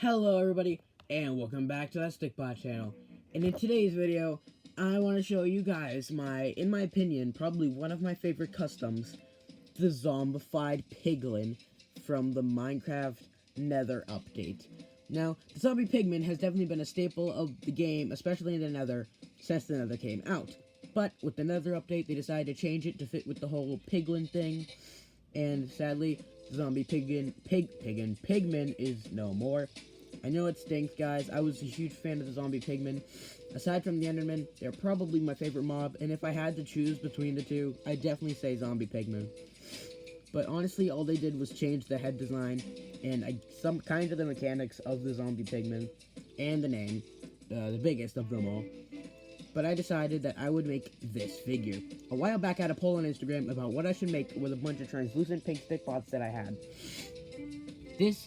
Hello everybody, and welcome back to that Stikbot channel. And in today's video, I want to show you guys in my opinion, probably one of my favorite customs, the Zombified Piglin from the Minecraft Nether update. Now, the Zombie Pigman has definitely been a staple of the game, especially in the Nether, since the Nether came out. But with the Nether update, they decided to change it to fit with the whole Piglin thing, and sadly, Zombie Pigman is no more. I know it stinks, guys. I was a huge fan of the Zombie Pigman. Aside from the Enderman, they're probably my favorite mob, and if I had to choose between the two, I'd definitely say Zombie Pigman. But honestly, all they did was change the head design and some kind of the mechanics of the Zombie Pigman and the name, the biggest of them all. But I decided that I would make this figure. A while back, I had a poll on Instagram about what I should make with a bunch of translucent pink Stikbots that I had. This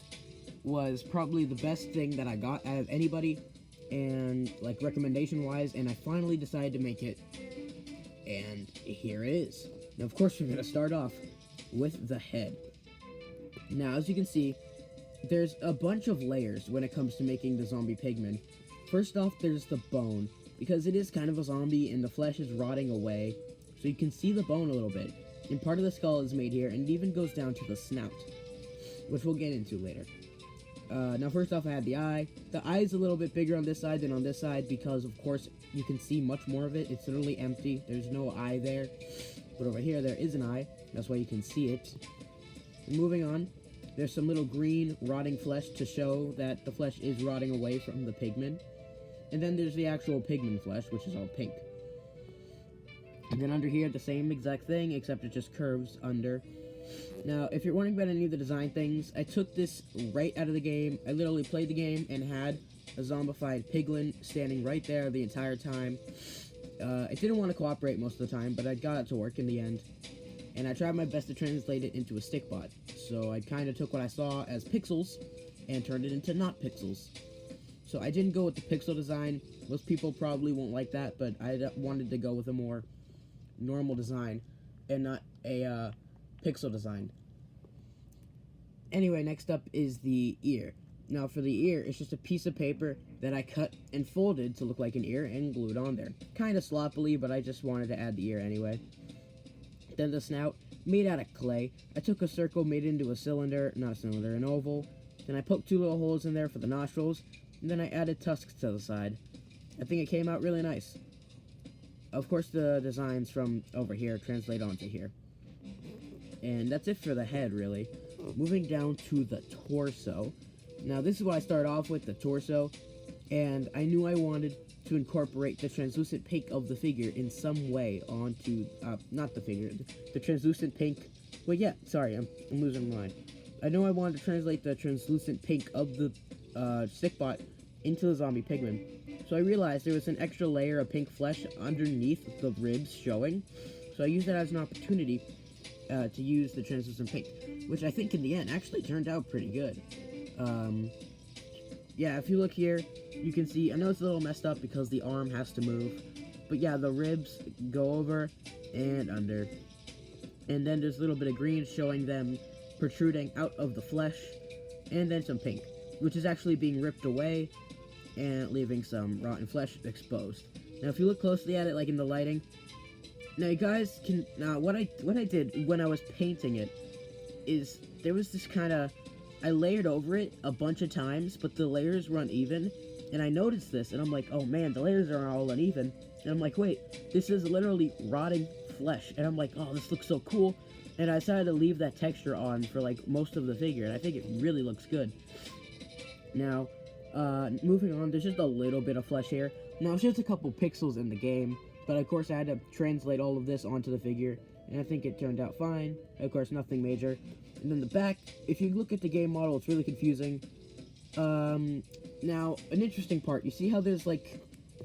was probably the best thing that I got out of anybody, and like recommendation wise, and I finally decided to make it, and here it is. Now of course we're going to start off with the head. Now as you can see, there's a bunch of layers when it comes to making the Zombie Pigman. First off, there's the bone, because it is kind of a zombie and the flesh is rotting away, so you can see the bone a little bit, and part of the skull is made here, and it even goes down to the snout, which we'll get into later. Now first off, I had the eye. The eye is a little bit bigger on this side than on this side because, of course, you can see much more of it. It's literally empty. There's no eye there. But over here, there is an eye. That's why you can see it. And moving on, there's some little green rotting flesh to show that the flesh is rotting away from the pigman. And then there's the actual pigman flesh, which is all pink. And then under here, the same exact thing, except it just curves under. Now, if you're wondering about any of the design things, I took this right out of the game. I literally played the game and had a Zombified Piglin standing right there the entire time. It didn't want to cooperate most of the time, but I got it to work in the end. And I tried my best to translate it into a Stikbot. So I kind of took what I saw as pixels and turned it into not pixels. So I didn't go with the pixel design. Most people probably won't like that, but I wanted to go with a more normal design and not a pixel design. Anyway, next up is the ear. Now for the ear, it's just a piece of paper that I cut and folded to look like an ear and glued on there. Kind of sloppily, but I just wanted to add the ear anyway. Then the snout, made out of clay. I took a circle, made it into a cylinder, not a cylinder, an oval. Then I poked two little holes in there for the nostrils, and then I added tusks to the side. I think it came out really nice. Of course, the designs from over here translate onto here. And that's it for the head, really. Moving down to the torso. Now, this is what I started off with, the torso. And I knew I wanted to incorporate the translucent pink of the figure in some way onto, not the figure, the translucent pink. Well, yeah, sorry, I'm losing my mind. I know I wanted to translate the translucent pink of the Stikbot into the Zombie Pigman. So I realized there was an extra layer of pink flesh underneath the ribs showing. So I used that as an opportunity to use the translucent pink, which I think in the end actually turned out pretty good. Yeah, if you look here, you can see, I know it's a little messed up because the arm has to move, but yeah, the ribs go over and under. And then there's a little bit of green showing them protruding out of the flesh, and then some pink, which is actually being ripped away and leaving some rotten flesh exposed. Now, if you look closely at it, like in the lighting, now you guys can, what I did when I was painting it is there was this kind of, I layered over it a bunch of times, but the layers were uneven, and I noticed this, and I'm like, oh man, the layers are all uneven, and I'm like, wait, this is literally rotting flesh, and I'm like, oh, this looks so cool, and I decided to leave that texture on for like most of the figure, and I think it really looks good. Now, moving on, there's just a little bit of flesh here. Now, it's just a couple pixels in the game, but of course I had to translate all of this onto the figure, and I think it turned out fine. Of course, nothing major. And then the back, if you look at the game model, it's really confusing. Now, an interesting part, you see how there's like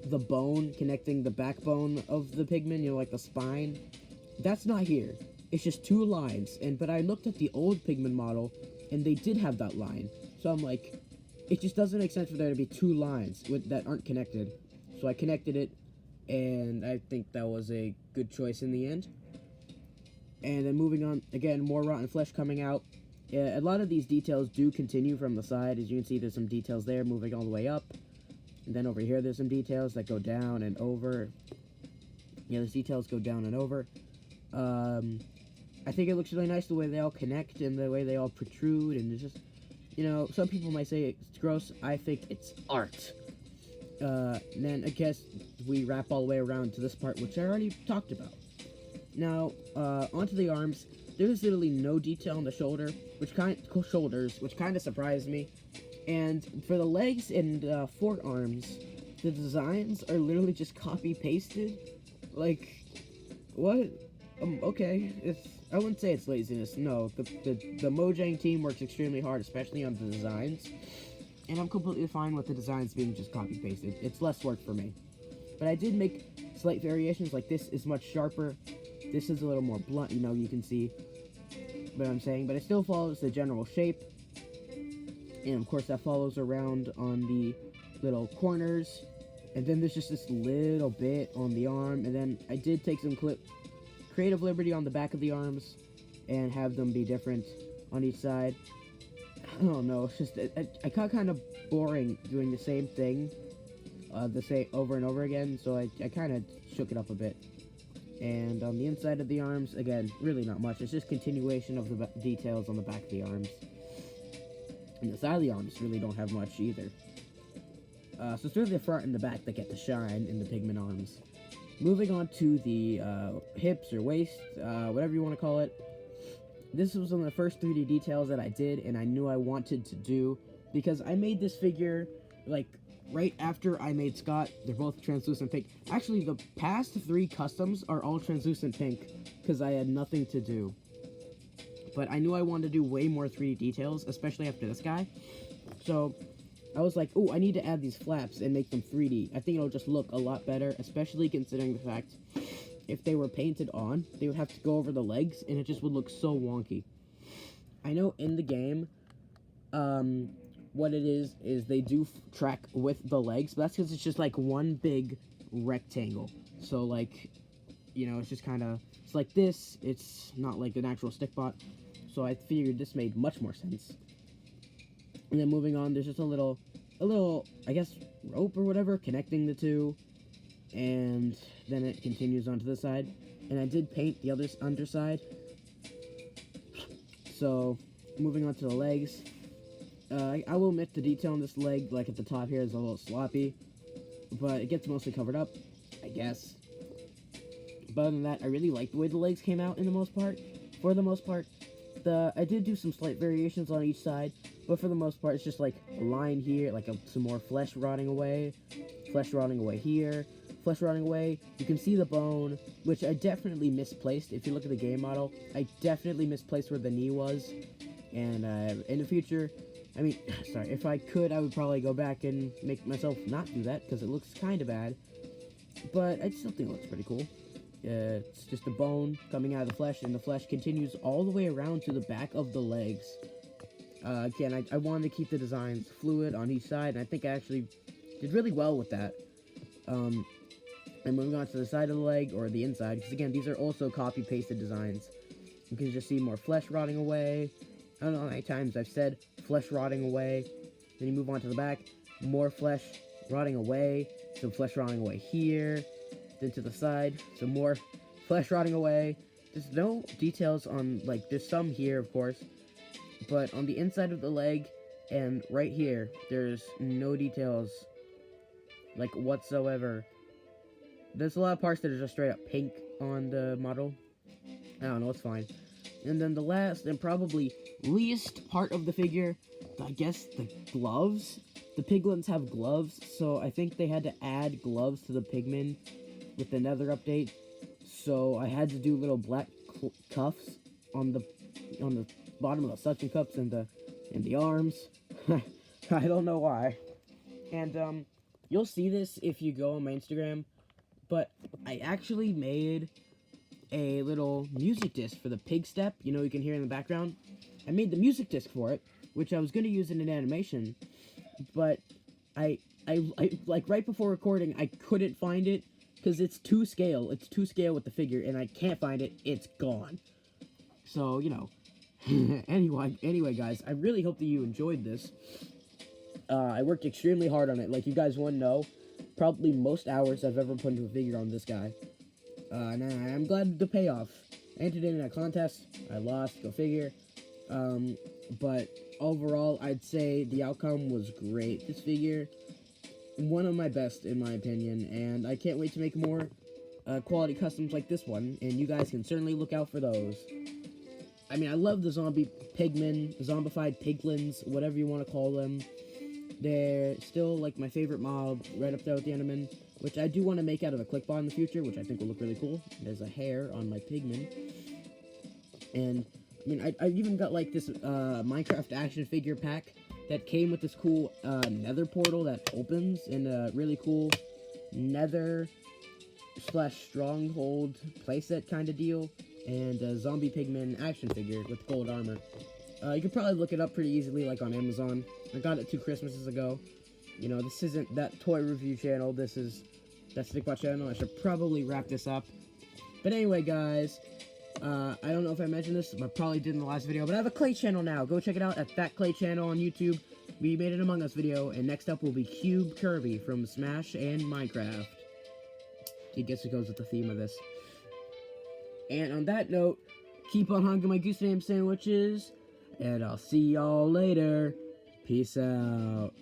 the bone connecting the backbone of the pigman, you know, like the spine? That's not here. It's just two lines, but I looked at the old pigman model, and they did have that line. So I'm like, it just doesn't make sense for there to be two lines that aren't connected. So I connected it, and I think that was a good choice in the end. And then moving on, again, more rotten flesh coming out. A lot of these details do continue from the side. As you can see, there's some details there moving all the way up. And then over here, there's some details that go down and over. Yeah, those details go down and over. I think it looks really nice the way they all connect and the way they all protrude. And it's just, you know, some people might say it's gross. I think it's art. And then I guess we wrap all the way around to this part, which I already talked about. Now, onto the arms. There's literally no detail on the shoulders, which kind of surprised me. And for the legs and forearms, the designs are literally just copy pasted. Like, what? Okay, I wouldn't say it's laziness. No, the Mojang team works extremely hard, especially on the designs. And I'm completely fine with the designs being just copy pasted. It's less work for me. But I did make slight variations. Like, this is much sharper. This is a little more blunt, you know, you can see what I'm saying, but it still follows the general shape. And of course that follows around on the little corners. And then there's just this little bit on the arm. And then I did take some creative liberty on the back of the arms and have them be different on each side. I don't know, it's just, I got kind of boring doing the same thing, over and over again, so I kind of shook it up a bit. And on the inside of the arms, again, really not much. It's just continuation of the details on the back of the arms. And the side of the arms really don't have much either. So it's really the front and the back that get to shine in the Pigman arms. Moving on to the hips or waist, whatever you want to call it. This was one of the first 3D details that I did, and I knew I wanted to do, because I made this figure, like, right after I made Scott. They're both translucent pink. Actually, the past 3 customs are all translucent pink, because I had nothing to do. But I knew I wanted to do way more 3D details, especially after this guy. So, I was like, oh, I need to add these flaps and make them 3D. I think it'll just look a lot better, especially considering the fact if they were painted on, they would have to go over the legs, and it just would look so wonky. I know in the game, what it is they do track with the legs, but that's because it's just like one big rectangle. So like, you know, it's just kind of, it's like this, it's not like an actual Stikbot. So I figured this made much more sense. And then moving on, there's just a little, I guess, rope or whatever connecting the two. And then it continues onto the side. And I did paint the other underside. So, moving on to the legs. I will admit the detail on this leg, like at the top here, is a little sloppy. But it gets mostly covered up, I guess. But other than that, I really like the way the legs came out in the most part. For the most part, I did do some slight variations on each side. But for the most part, it's just like a line here, like some more flesh rotting away. Flesh rotting away here. Flesh rotting away. You can see the bone, which I definitely misplaced. If you look at the game model, I definitely misplaced where the knee was. And in the future, I mean, sorry, if I could, I would probably go back and make myself not do that, because it looks kind of bad. But I still think it looks pretty cool. It's just a bone coming out of the flesh, and the flesh continues all the way around to the back of the legs. Again, I wanted to keep the designs fluid on each side, and I think I actually did really well with that. And moving on to the side of the leg, or the inside, because again, these are also copy-pasted designs. You can just see more flesh rotting away. I don't know how many times I've said flesh rotting away. Then you move on to the back, more flesh rotting away, some flesh rotting away here. Then to the side, some more flesh rotting away. There's no details on, like, there's some here, of course. But on the inside of the leg, and right here, there's no details, like, whatsoever. There's a lot of parts that are just straight up pink on the model. I don't know, it's fine. And then the last, and probably least part of the figure, I guess the gloves. The Piglins have gloves, so I think they had to add gloves to the Pigman with the Nether update. So I had to do little black cuffs on the bottom of the suction cups and the arms. I don't know why. And you'll see this if you go on my Instagram. But I actually made a little music disc for the pig step, you know, you can hear in the background. I made the music disc for it, which I was going to use in an animation, but I like, right before recording, I couldn't find it, because it's to scale with the figure, and I can't find it, it's gone. So, you know, anyway, guys, I really hope that you enjoyed this. I worked extremely hard on it. Like you guys want to know, probably most hours I've ever put into a figure on this guy. And I'm glad the payoff. I entered in a contest. I lost. Go figure. But overall, I'd say the outcome was great. This figure, one of my best in my opinion, and I can't wait to make more quality customs like this one. And you guys can certainly look out for those. I mean, I love the zombified piglins, whatever you want to call them. They're still, like, my favorite mob, right up there with the Enderman, which I do want to make out of a clickbot in the future, which I think will look really cool. There's a hair on my pigman. And, I mean, I even got, like, this Minecraft action figure pack that came with this cool nether portal that opens in a really cool nether / stronghold playset kind of deal. And a zombie pigman action figure with gold armor. You can probably look it up pretty easily, like on Amazon. I got it 2 Christmases ago. You know, this isn't that toy review channel. This is that Stikbot channel. I should probably wrap this up. But anyway, guys, I don't know if I mentioned this. I probably did in the last video. But I have a Clay channel now. Go check it out at that Clay channel on YouTube. We made an Among Us video. And next up will be Cube Kirby from Smash and Minecraft. I guess it goes with the theme of this. And on that note, keep on hungering my goose name sandwiches, and I'll see y'all later. Peace out.